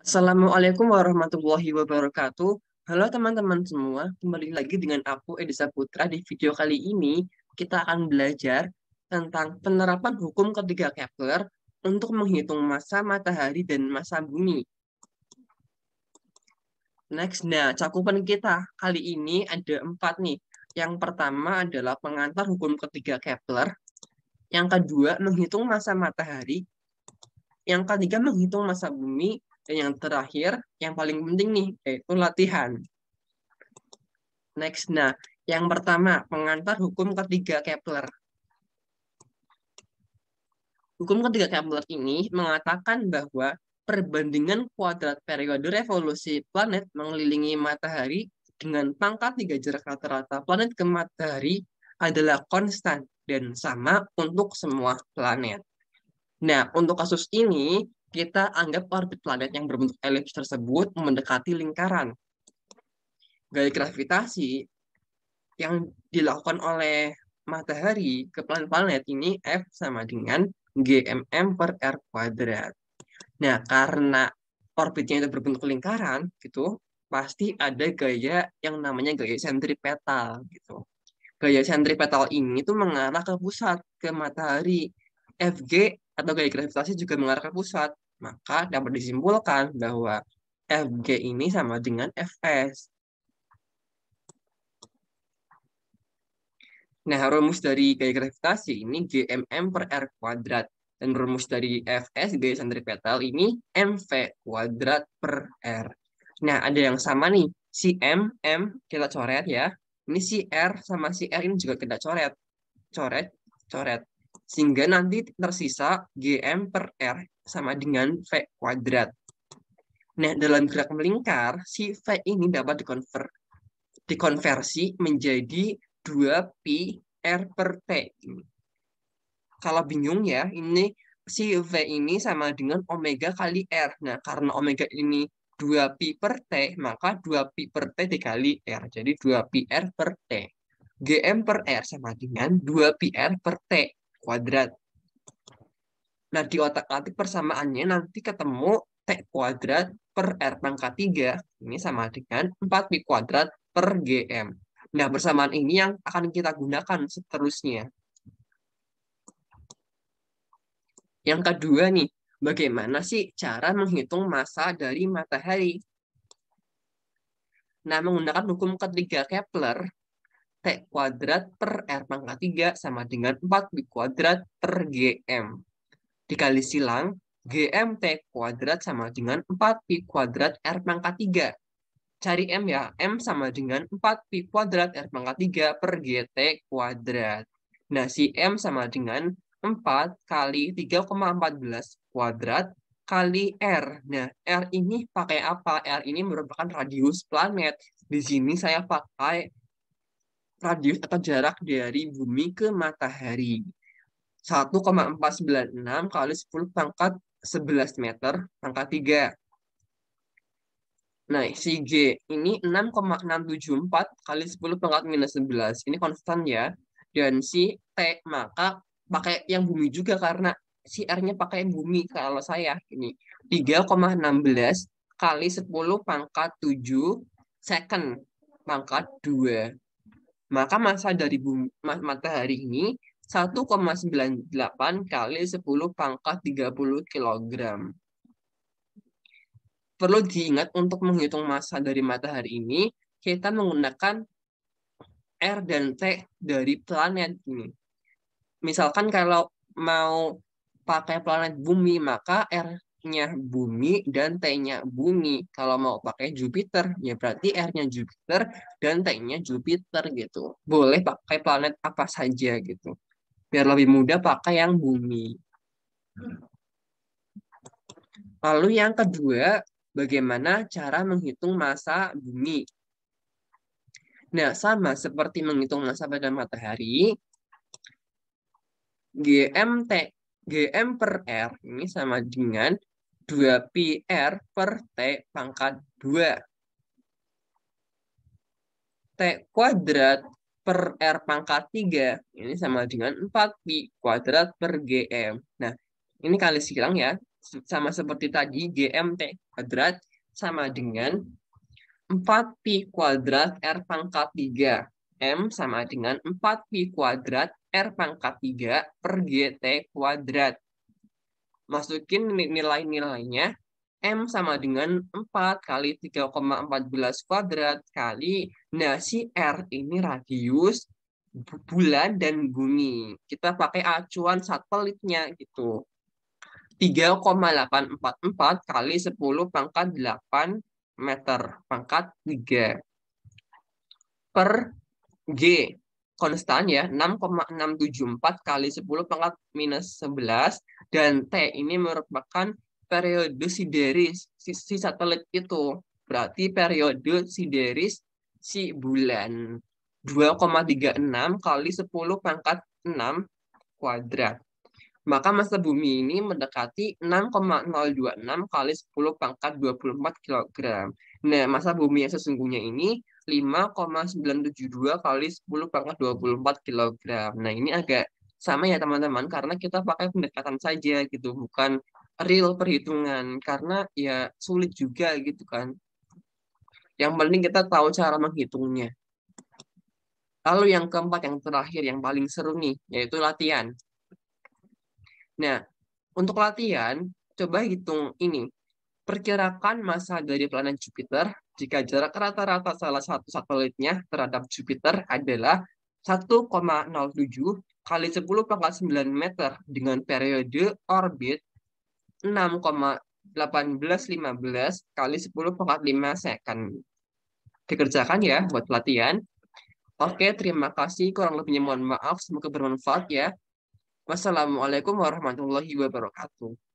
Assalamualaikum warahmatullahi wabarakatuh. Halo teman-teman semua, kembali lagi dengan aku Edisa Putra. Di video kali ini kita akan belajar tentang penerapan hukum ketiga Kepler untuk menghitung massa matahari dan massa bumi. Next, nah cakupan kita kali ini ada 4 nih. Yang pertama adalah pengantar hukum ketiga Kepler. Yang kedua, menghitung massa matahari. Yang ketiga, menghitung massa bumi. Dan yang terakhir, yang paling penting nih, yaitu latihan. Next, nah, yang pertama, pengantar hukum ketiga Kepler. Hukum ketiga Kepler ini mengatakan bahwa perbandingan kuadrat periode revolusi planet mengelilingi matahari dengan pangkat 3 jarak rata-rata planet ke matahari adalah konstan dan sama untuk semua planet. Nah, untuk kasus ini, kita anggap orbit planet yang berbentuk elips tersebut mendekati lingkaran. Gaya gravitasi yang dilakukan oleh matahari ke planet-planet ini F sama dengan GMM per R kuadrat. Nah, karena orbitnya itu berbentuk lingkaran, gitu, pasti ada gaya yang namanya gaya sentripetal, gitu. Gaya sentripetal ini tuh mengarah ke pusat, ke matahari. FG atau gaya gravitasi juga mengarah ke pusat. Maka dapat disimpulkan bahwa FG ini sama dengan Fs. Nah, rumus dari gaya gravitasi ini GMM per R kuadrat. Dan rumus dari Fs, gaya sentripetal ini MV kuadrat per R. Nah, ada yang sama nih. Si M kita coret ya. Ini si R sama si R ini juga kita coret. Coret, coret. Sehingga nanti tersisa GM per R sama dengan V kuadrat. Nah, dalam gerak melingkar, si V ini dapat dikonversi menjadi 2pi R per T. Kalau bingung ya, ini si V ini sama dengan omega kali R. Nah, karena omega ini 2pi per T, maka 2pi per T dikali R. Jadi 2pi R per T. GM per R sama dengan 2pi R per T kuadrat. Nah, di otak-atik persamaannya nanti ketemu T kuadrat per R pangkat 3. Ini sama dengan 4pi kuadrat per GM. Nah, persamaan ini yang akan kita gunakan seterusnya. Yang kedua nih, bagaimana sih cara menghitung massa dari matahari? Nah, menggunakan hukum ketiga Kepler, T kuadrat per R pangkat 3 sama dengan 4pi kuadrat per GM. Dikali silang, GMT kuadrat sama dengan 4pi kuadrat R pangkat 3. Cari M ya, M sama dengan 4pi kuadrat R pangkat 3 per GT kuadrat. Nah, si M sama dengan 4 kali 3,14 kuadrat kali R. Nah, R ini pakai apa? R ini merupakan radius planet. Di sini saya pakai radius atau jarak dari bumi ke matahari. 1,496 kali 10 pangkat 11 meter pangkat 3. Nah, si G ini 6,674 kali 10 pangkat minus 11. Ini konstan ya. Dan si T, maka pakai yang bumi juga karena si R-nya pakai bumi kalau saya. Ini 3,16 kali 10 pangkat 7 second pangkat 2. Maka massa dari bumi, matahari ini 1,98 kali 10 pangkat 30 kilogram. Perlu diingat untuk menghitung massa dari matahari ini, kita menggunakan R dan T dari planet ini. Misalkan kalau mau pakai planet bumi, maka R-nya bumi dan T-nya bumi. Kalau mau pakai Jupiter, ya berarti R-nya Jupiter dan T-nya Jupiter gitu. Boleh pakai planet apa saja gitu. Biar lebih mudah pakai yang bumi. Lalu yang kedua, bagaimana cara menghitung massa bumi? Nah, sama seperti menghitung massa pada matahari, GMT, GM per R ini sama dengan 2pi R per T pangkat 2. T kuadrat per R pangkat 3 ini sama dengan 4pi kuadrat per GM. Nah, ini kali silang ya. sama seperti tadi, GMT kuadrat sama dengan 4pi kuadrat R pangkat 3. M sama dengan 4pi kuadrat R pangkat 3 per GT kuadrat. Masukin nilai-nilainya. M sama dengan 4 kali 3,14 kuadrat kali. Nah, si R ini radius bulan dan bumi. Kita pakai acuan satelitnya gitu. 3,844 kali 10 pangkat 8 meter pangkat 3 per G. Konstan ya, 6,674 kali 10 pangkat minus 11. Dan T ini merupakan periode sideris si satelit itu. Berarti periode sideris si bulan. 2,36 kali 10 pangkat 6 kuadrat. Maka massa bumi ini mendekati 6,026 kali 10 pangkat 24 kg. Nah, massa bumi yang sesungguhnya ini 5,972 kali 10 pangkat 24 kg. Nah, ini agak sama ya teman-teman, karena kita pakai pendekatan saja gitu, bukan real perhitungan. Karena ya sulit juga gitu kan. Yang penting kita tahu cara menghitungnya. Lalu yang keempat, yang terakhir, yang paling seru nih, yaitu latihan. Nah, untuk latihan, coba hitung ini. Perkirakan massa dari planet Jupiter jika jarak rata-rata salah satu satelitnya terhadap Jupiter adalah 1,07 kali 10 pangkat 9 meter dengan periode orbit 6,1815 kali 10 pangkat 5 second. Dikerjakan ya buat pelatihan. Oke, terima kasih. Kurang lebihnya mohon maaf. Semoga bermanfaat ya. Wassalamualaikum warahmatullahi wabarakatuh.